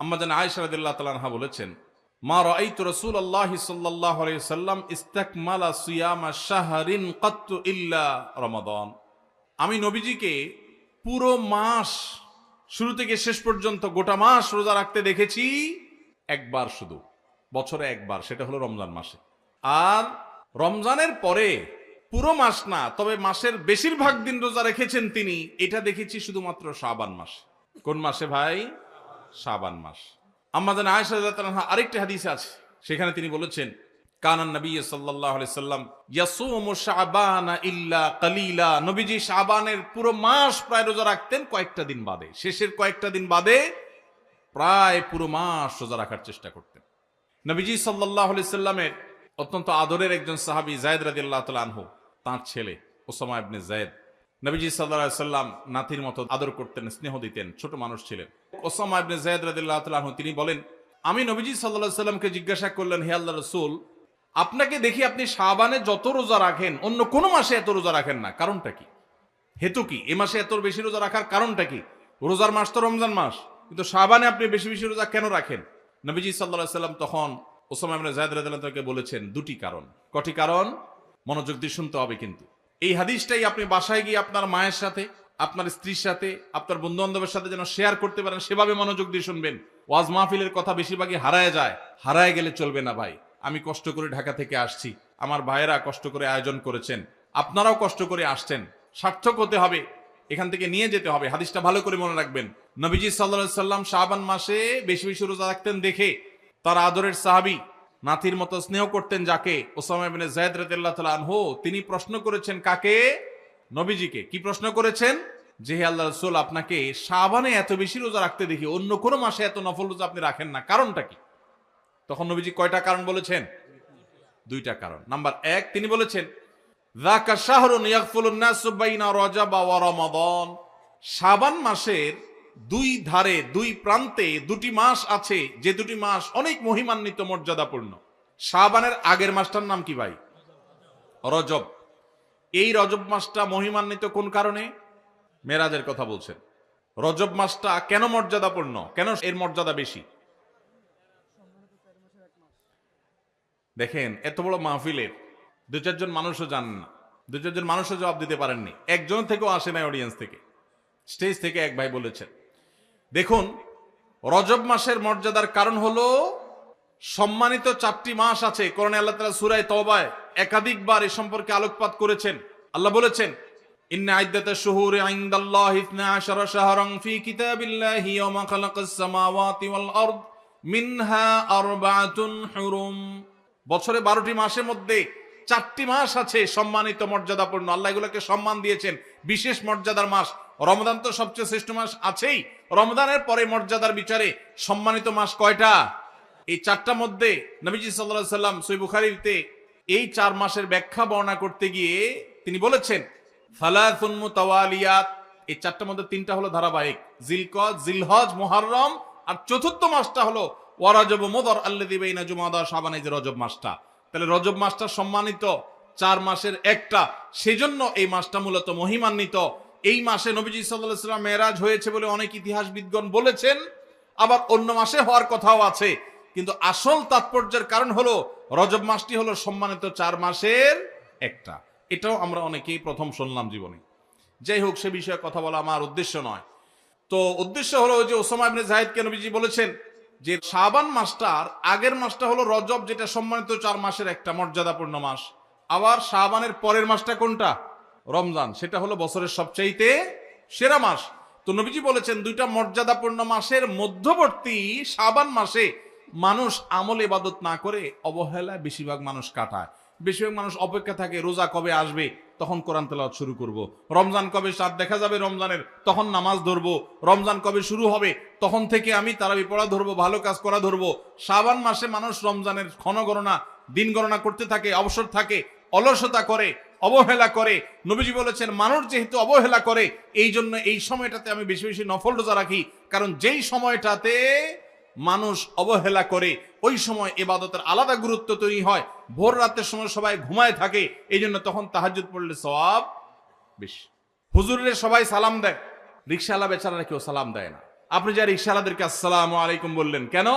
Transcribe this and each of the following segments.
আম্মা জান আয়েশা রাদিয়াল্লাহু তাআলা আনহা বলেছেন, মা রাআইতু রাসূলুল্লাহি সাল্লাল্লাহু আলাইহি ওয়াসাল্লাম ইস্তাকমালা সিয়ামা শাহরিন কাত্তু ইল্লা রমাদান। আমি নবীজিকে পুরো মাস শুরু থেকে শেষ পর্যন্ত গোটা মাস রোজা রাখতে দেখেছি একবার, শুধু বছরে একবার, সেটা হলো রমজান মাসে। আর রমজানের পরে পুরো মাস না, তবে মাসের বেশিরভাগ দিন রোজা রেখেছেন তিনি, এটা দেখেছি শুধুমাত্র শাবান মাসে। কোন মাসে ভাই? শাবান মাস। আম্মা জান আয়েশা রাদিয়াল্লাহু তাআলা আরেকটি হাদিসে আছে, সেখানে তিনি বলেছেন, কানান নবী সাল্লাল্লাহু আলাইহি সাল্লাম ইয়াসুমু শাবানা ইল্লা কালিলা। নবীজি শাবানের পুরো মাস প্রায় রোজা রাখতেন, কয়েকটা দিন বাদে, শেষের কয়েকটা দিন বাদে প্রায় পুরো মাস রোজা রাখার চেষ্টা করতেন। নবীজি সাল্লাল্লাহু আলাইহি সাল্লামের অত্যন্ত আদরের একজন সাহাবী যায়েদ রাদিয়াল্লাহু তাআলা আনহু, তার ছেলে উসামা ইবনে যায়েদ, নবীজি সাল্লাল্লাহু আলাইহি সাল্লাম নাতির মতো আদর করতেন, স্নেহ দিতেন, ছোট মানুষ ছিলেন। উসামা ইবনে যায়েদ রাদিয়াল্লাহু তাআলা আনহু তিনি বলেন, আমি নবীজি সাল্লাল্লাহু আলাইহি সাল্লামকে জিজ্ঞাসা করলেন, হে আল্লাহর রাসূল, আপনাকে দেখি আপনি শাবানে যত রোজা রাখেন অন্য কোন মাসে এত রোজা রাখেন না, কারণটা কি? হেতু কি? এ মাসে এত বেশি রোজা রাখার কারণটা কি? রোজার মাস তো রমজান মাস, কিন্তু শাবানে আপনি বেশি বেশি রোজা কেন রাখেন? নবীজি সাল্লাল্লাহু আলাইহি সাল্লাম তখন উসামা ইবনে যায়েদ রাদিয়াল্লাহু তাআলাকে বলেছেন দুটি কারণ। কটি কারণ? মনোযোগ দিয়ে শুনতে হবে কিন্তু। এই হাদিসটাই আপনি বাসায় গিয়ে আপনার মায়ের সাথে, আপনার স্ত্রীর সাথে, আপনার বন্ধু বান্ধবের সাথে যেন শেয়ার করতে পারেন, সেভাবে মনোযোগ দিয়ে শুনবেন। ওয়াজ মাহফিলের কথা বেশিরভাগই হারায় যায়, হারায় গেলে চলবে না ভাই। আমি কষ্ট করে ঢাকা থেকে আসছি, আমার ভাইয়েরা কষ্ট করে আয়োজন করেছেন, আপনারাও কষ্ট করে আসছেন, সার্থক হতে হবে, এখান থেকে নিয়ে যেতে হবে। হাদিসটা ভালো করে মনে রাখবেন। নবীজি সাল্লাল্লাহু আলাইহি সাল্লাম শাবান মাসে বেশি বেশি রোজা রাখতেন দেখে তার আদরের সাহাবী, নাতির মতো স্নেহ করতেন যাকে, উসামা ইবনে যায়েদ রাদিয়াল্লাহু তাআলা আনহু, তিনি প্রশ্ন করেছেন কাকে? নবীজিকে। কি প্রশ্ন করেছেন? যে হে আল্লাহর রাসূল, আপনাকে শাবানে এত বেশি রোজা রাখতে দেখি, অন্য কোন মাসে এত নফল রোজা আপনি রাখেন না, কারণটা কি? তখন নবীজি কয়টা কারণ বলেছেন? দুইটা কারণ। নাম্বার 1, তিনি বলেছেন, যাকা শাহরুন ইয়াগফুলুন নাসু বাইনা রজব ওয়া রমাদান। শাবান মাসের দুই ধারে, দুই প্রান্তে দুটি মাস আছে, যে দুটি মাস অনেক মহিমান্বিত, মর্যাদাপূর্ণ। শাবানের আগের মাসটার নাম কি ভাই? রজব। এই রজব মাসটা মহিমান্বিত কোন কারণে? মেরাজের কথা বলছেন। রজব মাসটা কেন মর্যাদাপূর্ণ, কেন এর মর্যাদা বেশি? দেখেন, এত বড় মাহফিলের 2-4 জন মানুষও জানেন না, 2-4 জন মানুষও জবাব দিতে পারেননি, একজন থেকেও আসে নাই অডিয়েন্স থেকে। স্টেজ থেকে এক ভাই বলেছেন, দেখুন, রজব মাসের মর্যাদার কারণ হলো সম্মানিত 4টি মাস আছে। কোরআনে আল্লাহ তাআলা সূরা তাওবায় একাধিকবার এ সম্পর্কে আলোকপাত করেছেন। আল্লাহ বলেছেন, ইন্না ইদ্দাতাশ শুহুরি ইনদাল্লাহি 12 শাহরান ফি কিতাবিল্লাহি ইয়াওমা খালাকাস সামাওয়াতি ওয়াল আরদ মিনহা আরবাআতুন হুরুম। বছরে 12টি মাসের মধ্যে 4টি মাস আছে সম্মানিত, মর্যাদাপূর্ণ। আল্লাহ এগুলোকে সম্মান দিয়েছেন, বিশেষ মর্যাদার মাস। রমজান তো সবচেয়ে শ্রেষ্ঠ মাস আছেই, রমজানের পরে মর্যাদার বিচারে সম্মানিত মাস কয়টা? এই 4টার মধ্যে নবীজি সাল্লাল্লাহু আলাইহি সাল্লাম সহিহ বুখারীতে এই 4 মাসের ব্যাখ্যা বর্ণনা করতে গিয়ে তিনি বলেছেন, সালাসুন মুতাওয়ালিয়াত। এই 4টার মধ্যে 3টা হলো ধারাবাহিক, জিলকদ, জিলহজ, মুহররম, আর চতুর্থ মাসটা হলো ওয়া রজব মুদর আল্লাযী বাইনা জুমাদা শাবান, এই যে রজব মাসটা। তাহলে রজব মাসটা সম্মানিত 4 মাসের একটা, সেজন্য এই মাসটা মূলত মহিমান্বিত। এই মাসে নবীজি সাল্লাল্লাহু আলাইহি ওয়াসাল্লাম মেরাজ হয়েছে বলে অনেক ইতিহাসবিদগণ বলেছেন, আবার অন্য মাসে হওয়ার কথাও আছে, কিন্তু আসল তাৎপর্যের কারণ হলো রজব মাসটি হলো সম্মানিত 4 মাসের একটা। এটাও আমরা অনেকেই প্রথম শুনলাম জীবনে। যাই হোক, সে বিষয়ে কথা বলা আমার উদ্দেশ্য নয়। তো উদ্দেশ্য হলো যে উসামা ইবনে যায়েদকে নবীজি বলেছেন যে শাবান মাসটার আগের মাসটা হলো রজব, যেটা সম্মানিত 4 মাসের একটা, মর্যাদাপূর্ণ মাস। আবার শাবানের পরের মাসটা কোনটা? রমজান, সেটা হলো বছরের সবচাইতে সেরা মাস। তো নবীজি বলেছেন, দুইটা মর্যাদাপূর্ণ মাসের মধ্যবর্তী শাবান মাসে মানুষ আমল ইবাদত না করে অবহেলায় বেশিরভাগ মানুষ কাটায়। বেশিরভাগ মানুষ অপেক্ষা থাকে রোজা কবে আসবে, তখন কোরআন তেলাওয়াত শুরু করব। রমজান কবে চাঁদ দেখা যাবে রমজানের, তখন নামাজ ধরবো। রমজান কবে শুরু হবে, তখন থেকে আমি তারাবি পড়া ধরবো, ভালো কাজ করা ধরবো। শাবান মাসে মানুষ রমজানের ক্ষণ গণনা, দিন গণনা করতে থাকে, অবসর থাকে, অলসতা করে, অবহেলা করে। নবীজি বলেছেন, মানুষ যেহেতু অবহেলা করে, এই জন্য এই সময়টাতে আমি বেশি বেশি নফল রোজা রাখি। কারণ যেই সময়টাতে মানুষ অবহেলা করে, ওই সময় ইবাদতের আলাদা গুরুত্ব তৈরি হয়। ভোর রাতের সময় সবাই ঘুমায় থাকে, এই জন্য তখন তাহাজ্জুদ পড়লে সওয়াব বেশি। হুজুরের সবাই সালাম দেয়, রিকশাওয়ালা বেচারারা কেউ সালাম দেয় না। আপনি যারা রিকশাওয়ালাদেরকে আসসালামু আলাইকুম বললেন কেন?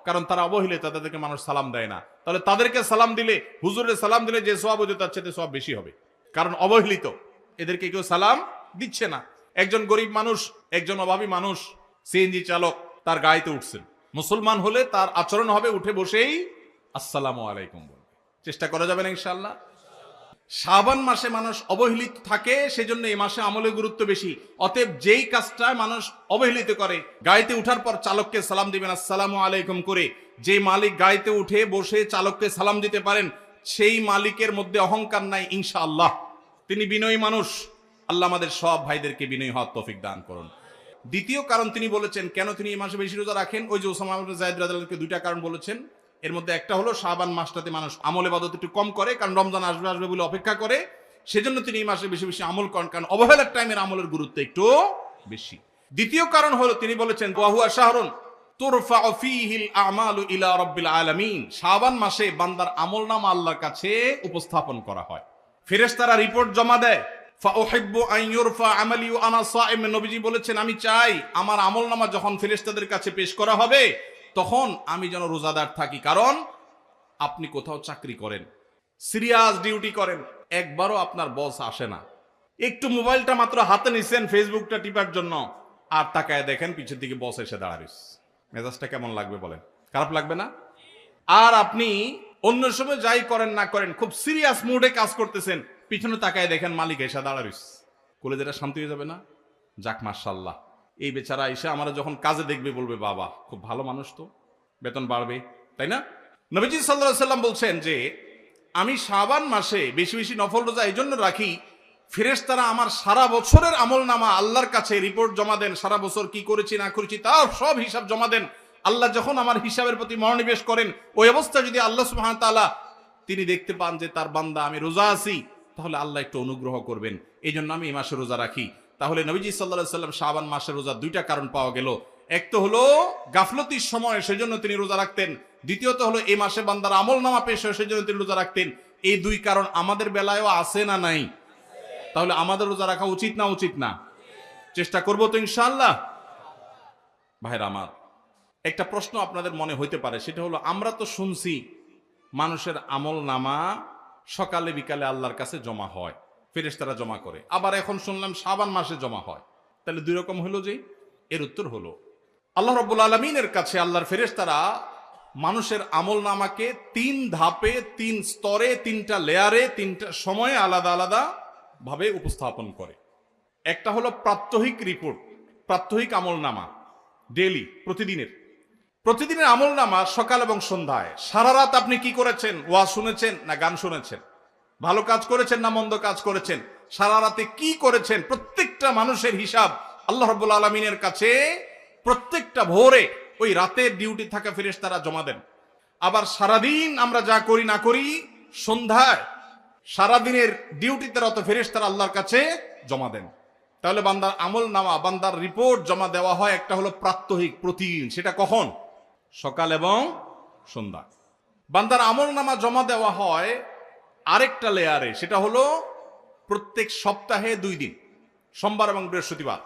কারণ তারা অবহেলিত, তাদেরকে মানুষ সালাম দেয় না। তাহলে তাদেরকে সালাম দিলে, হুজুরের সালাম দিলে যে সওয়াব হতো তার চেয়ে সওয়াব বেশি হবে, কারণ অবহেলিত, এদেরকে কেউ সালাম দিচ্ছে না। একজন গরিব মানুষ, একজন অভাবী মানুষ, সিএনজি চালক, তার গাড়িতে উঠছেন, মুসলমান হলে তার আচরণ হবে উঠে বসেই আসসালামু আলাইকুম বলবে। চেষ্টা করা যাবে না ইনশাআল্লাহ? শাবান মাসে মানুষ অবহেলিত থাকে, সেজন্য এই মাসে আমলের গুরুত্ব বেশি। অতএব যেই কাজটা মানুষ অবহেলিত করে, গাড়িতে উঠার পর চালককে সালাম দিবেন আসসালামু আলাইকুম করে, যে মালিক গাড়িতে উঠে বসে চালককে সালাম দিতে পারেন, সেই মালিকের মধ্যে অহংকার নাই ইনশাআল্লাহ, তিনি বিনয়ী মানুষ। আল্লাহ আমাদের সব ভাইদেরকে বিনয়ী হওয়ার তৌফিক দান করুন। দ্বিতীয় কারণ তিনি বলেছেন কেন তিনি এই মাসে বেশি রোজা রাখেন, ওই যে ওসামা ইবনে যায়েদ রাদিয়াল্লাহু আনহু দুইটা কারণ বলেছেন। এর মধ্যে একটা হলো শাবান মাসটাতে মানুষ আমল ইবাদত একটু কম করে, কারণ রমজান আসবে আসবে বলে অপেক্ষা করে, সেজন্য তিনি এই মাসে বেশি বেশি আমল করেন, কারণ অবহেলার টাইমের আমলের গুরুত্ব একটু বেশি। দ্বিতীয় কারণ হলো তিনি বলেছেন ওয়া হুয়া শাহরুন তুরফাউ ফীহিল আমালু ইলা রাব্বিল আলামিন, শাবান মাসে বান্দার আমলনামা আল্লাহর কাছে উপস্থাপন করা হয়, ফেরেশতারা রিপোর্ট জমা দেয়। ফাউহিব্বু আন ইউরফা আমালি ওয়া আনা সাইম, নবীজি বলেছেন আমি চাই আমার আমলনামা যখন ফেরেশতাদের কাছে পেশ করা হবে তখন আমি যেন রোজাদার থাকি। কারণ আপনি কোথাও চাকরি করেন, সিরিয়াস ডিউটি করেন, একবারও আপনার বস আসে না, একটু মোবাইলটা মাত্র হাতে নিছেন ফেসবুকটা টিপার জন্য, আর তাকায় দেখেন পিছের দিকে বস এসে দাঁড়াইস, মেজাজটা কেমন লাগবে বলেন? খারাপ লাগবে না? আর আপনি অন্য সময় যাই করেন না করেন খুব সিরিয়াস মুডে কাজ করতেছেন, পিছনে তাকায় দেখেন মালিক এসে দাঁড়াইস, কলেজেটা শান্তি হয়ে যাবে না? যাক মাশাআল্লাহ, এই বেচারা এসে আমরা যখন কাজে দেখবে বলবে বাবা খুব ভালো মানুষ, তো বেতন বাড়বে, তাই না? নবীজি সাল্লাল্লাহু আলাইহি সাল্লাম বলছেন যে আমি শাবান মাসে বেশি বেশি নফল রোজা এই জন্য রাখি, ফেরেশতারা আমার সারা বছরের আমলনামা আল্লাহর কাছে রিপোর্ট জমা দেন, সারা বছর কি করেছি না করেছি তার সব হিসাব জমা দেন। আল্লাহ যখন আমার হিসাবের প্রতি মনোনিবেশ করেন, ওই অবস্থা যদি আল্লাহ সুবহানাহু ওয়া তাআলা তিনি দেখতে পান যে তার বান্দা আমি রোজা আছি, তাহলে আল্লাহ একটু অনুগ্রহ করবেন। এই জন্য আমি এই মাসে রোজা রাখি। তাহলে নবীজি সাল্লাল্লাহু আলাইহি সাল্লাম শাবান মাসে রোজা দুইটা কারণ পাওয়া গেল, এক তো হলো গাফলতির সময় সেজন্য তিনি রোজা রাখতেন, দ্বিতীয়ত হলো এই মাসে বান্দার আমলনামা পেশ হয় সেজন্য তিনি রোজা রাখতেন। এই দুই কারণ আমাদের বেলায়ও আছে না নাই? তাহলে আমাদের রোজা রাখা উচিত না উচিত না? চেষ্টা করবো তো ইনশাআল্লাহ। ভাইরা আমার, একটা প্রশ্ন আপনাদের মনে হইতে পারে, সেটা হলো আমরা তো শুনছি মানুষের আমলনামা সকালে বিকালে আল্লাহর কাছে জমা হয়, ফেরেশতারা জমা করে, আবার এখন শুনলাম শাবান মাসে জমা হয়, তাহলে দুই রকম হলো যে? এর উত্তর হলো আল্লাহ রাব্বুল আলামিনের কাছে আল্লাহর ফেরেশতারা মানুষের আমলনামাকে তিন ধাপে, তিন স্তরে, তিনটা লেয়ারে, তিনটা সময়ে আলাদা আলাদা ভাবে উপস্থাপন করে। একটা হলো প্রাত্যহিক রিপোর্ট, প্রাত্যহিক আমলনামা, ডেইলি, প্রতিদিনের আমলনামা সকাল এবং সন্ধ্যায়। সারা রাত আপনি কি করেছেন? ওয়াজ শুনেছেন না গান শুনেছেন? ভালো কাজ করেছেন না মন্দ কাজ করেছেন? সারা রাতে কি করেছেন? প্রত্যেকটা মানুষের হিসাব আল্লাহ রাব্বুল আলামিনের কাছে প্রত্যেকটা ভোরে ওই রাতের ডিউটি থাকা ফেরেশতারা জমা দেন। আবার সারাদিন আমরা যা করি না করি, সন্ধ্যায় সারাদিনের ডিউটিতে রত ফেরেশতারা আল্লাহর কাছে জমা দেন। তাহলে বান্দার আমলনামা, বান্দার রিপোর্ট জমা দেওয়া হয় একটা হলো প্রাত্যহিক, প্রতিদিন। সেটা কখন? সকাল এবং সন্ধ্যা। বান্দার আমলনামা জমা দেওয়া হয় আরেকটা লেয়ারে, সেটা হলো প্রত্যেক সপ্তাহে 2 দিন, সোমবার এবং বৃহস্পতিবার।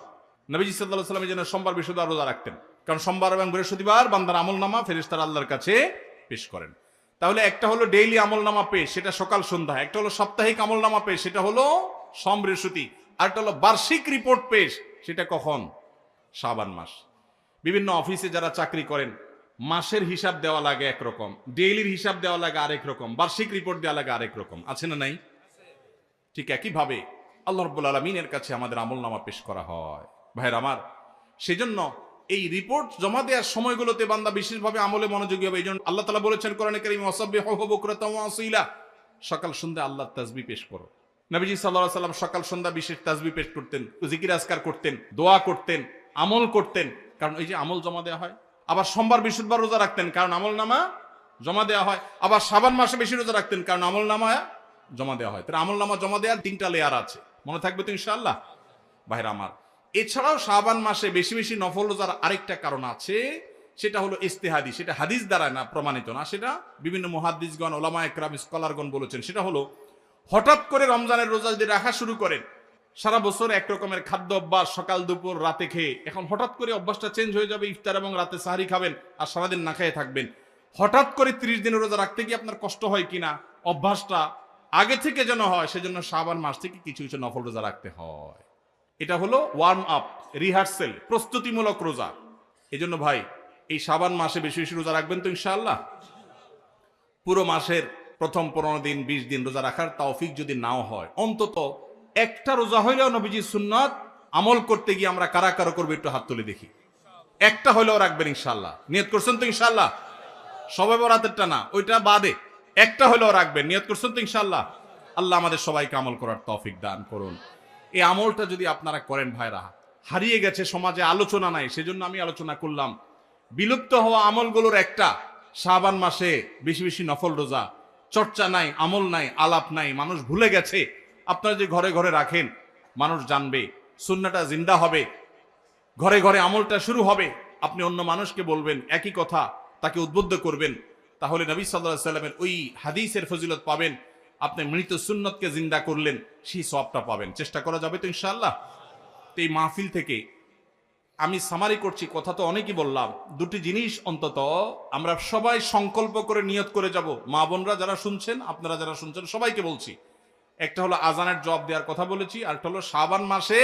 নবীজি সাল্লাল্লাহু আলাইহি ওয়াসাল্লাম যেন সোমবার বৃহস্পতিবার রোজা রাখতেন, কারণ সোমবার এবং বৃহস্পতিবার বান্দার আমলনামা ফেরেশতারা আল্লাহর কাছে পেশ করেন। তাহলে একটা হলো ডেইলি আমলনামা পেশ, সেটা সকাল সন্ধ্যা। একটা হলো সাপ্তাহিক আমলনামা পেশ, সেটা হলো সোম বৃহস্পতি। আর একটা হলো বার্ষিক রিপোর্ট পেশ, সেটা কখন? শাবান মাস। বিভিন্ন অফিসে যারা চাকরি করেন মাসের হিসাব দেওয়া লাগে একরকম, ডেইলির হিসাব দেওয়া লাগে আরেক রকম, বার্ষিক রিপোর্ট দেওয়া লাগে আরেক রকম, আছে না নাই? ঠিক একইভাবে আল্লাহ রাব্বুল আলামিনের কাছে আমাদের আমলনামা পেশ করা হয়। ভাইরা আমার, সেজন্য এই রিপোর্ট জমা দেওয়ার সময়গুলোতে বান্দা বিশেষভাবে আমলে মনোযোগী হবে। এই জন্য আল্লাহ তাআলা বলেছেন কোরআনে কারীমে ওয়াসাব্বিহুহু বুকরাতাও ওয়া আসীলা, সকাল সন্ধ্যা আল্লাহর তাসবিহ পেশ করো। নবীজি সাল্লাল্লাহু আলাইহি ওয়াসাল্লাম সকাল সন্ধ্যা বিশেষ তাসবিহ পেশ করতেন, জিকির আজকার করতেন, দোয়া করতেন, আমল করতেন, কারণ এই যে আমল জমা দেওয়া হয়। আবার সোমবার বৃহস্পতিবার রোজা রাখতেন, কারণ আমলনামা জমা দেওয়া হয়। আবার শাবান মাসে বেশি রোজা রাখতেন, কারণ আমলনামা জমা দেওয়া হয়। তাহলে আমলনামা জমা দেওয়ার 3টা লেয়ার আছে, মনে থাকবে তো ইনশাআল্লাহ। ভাইরা আমার, এছাড়াও শাবান মাসে বেশি বেশি নফল রোজার আরেকটা কারণ আছে, সেটা হলো ইজতিহাদি। সেটা হাদিস দ্বারা না প্রমাণিত না, সেটা বিভিন্ন মুহাদ্দিসগণ, ওলামা একরাম, স্কলারগণ বলেছেন। সেটা হলো হঠাৎ করে রমজানের রোজা যদি রাখা শুরু করেন, সারা বছর একরকমের খাদ্য অভ্যাস, সকাল দুপুর রাতে খেয়ে, এখন হঠাৎ করে অভ্যাসটা চেঞ্জ হয়ে যাবে, ইফতার এবং রাতে সাহারি খাবেন আর সারাদিন না খেয়ে থাকবেন। হঠাৎ করে 30 দিনের রোজা রাখতে গিয়ে আপনার কষ্ট হয় কিনা, অভ্যাসটা আগে থেকে যেন হয়, সেজন্য শাবান মাস থেকে কিছু কিছু নফল রোজা রাখতে হয়। এটা হলো ওয়ার্ম আপ, রিহার্সেল, প্রস্তুতিমূলক রোজা। এই জন্য ভাই, এই শাবান মাসে বেশি বেশি রোজা রাখবেন তো ইনশাআল্লাহ। পুরো মাসের প্রথম 15 দিন 20 দিন রোজা রাখার তৌফিক যদি নাও হয়, অন্তত একটা রোজা হইলেও নবীজির সুন্নাত আমল করতে গিয়ে আমরা কারা কারা করবো একটু হাত তুলে দেখি। একটা হইলেও রাখবেন ইনশাআল্লাহ। নিয়ত করছেন তো ইনশাআল্লাহ? সবাই বরাতেরটা না, ওইটা বাদে একটা হইলেও রাখবেন। নিয়ত করছেন তো ইনশাআল্লাহ? আল্লাহ আমাদের সবাইকে আমল করার তৌফিক দান করুন। এই আমলটা যদি আপনারা করেন ভাইরা, হারিয়ে গেছে সমাজে, আলোচনা নাই, সেজন্য আমি আলোচনা করলাম। বিলুপ্ত হওয়া আমলগুলোর একটা শাবান মাসে বেশি বেশি নফল রোজা। চর্চা নাই, আমল নাই, আলাপ নাই, মানুষ ভুলে গেছে। আপনারা যে ঘরে ঘরে রাখেন, মানুষ জানবে, সুন্নাহটা জিন্দা হবে, ঘরে ঘরে আমলটা শুরু হবে। আপনি অন্য মানুষকে বলবেন একই কথা, তাকে উদ্বুদ্ধ করবেন, তাহলে নবী সাল্লাল্লাহু আলাইহি সাল্লামের ওই হাদিসের ফজিলত পাবেন। আপনি মৃত সুন্নতকে জিন্দা করলেন, সেই সওয়াবটা পাবেন। চেষ্টা করা যাবে তো ইনশাআল্লাহ? তো এই মাহফিল থেকে আমি সামারি করছি, কথা তো অনেকই বললাম। দুটি জিনিস অন্তত আমরা সবাই সংকল্প করে নিয়ত করে যাব। মা বোনরা যারা শুনছেন, আপনারা যারা শুনছেন, সবাইকে বলছি, একটা হলো আজানের জবাব দেওয়ার কথা বলেছি, আর একটা হলো শাবান মাসে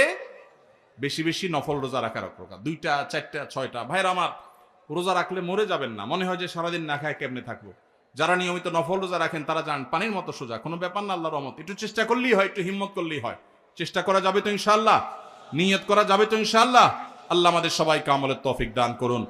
বেশি বেশি নফল রোজা রাখার কথা। 2টা 4টা 6টা ভাইরা আমার, রোজা রাখলে মরে যাবেন না। মনে হয় যে সারাদিন না খায় কেমনে থাকবো। যারা নিয়মিত নফল রোজা রাখেন তারা জান পানির মতো সোজা, কোনো ব্যাপার না, আল্লাহর রহমত। একটু চেষ্টা করলেই হয়, একটু হিম্মত করলেই হয়। চেষ্টা করা যাবে তো ইনশাআল্লাহ? নিয়ত করা যাবে তো ইনশাআল্লাহ? আল্লাহ আমাদের সবাইকে আমলের তৌফিক দান করুন।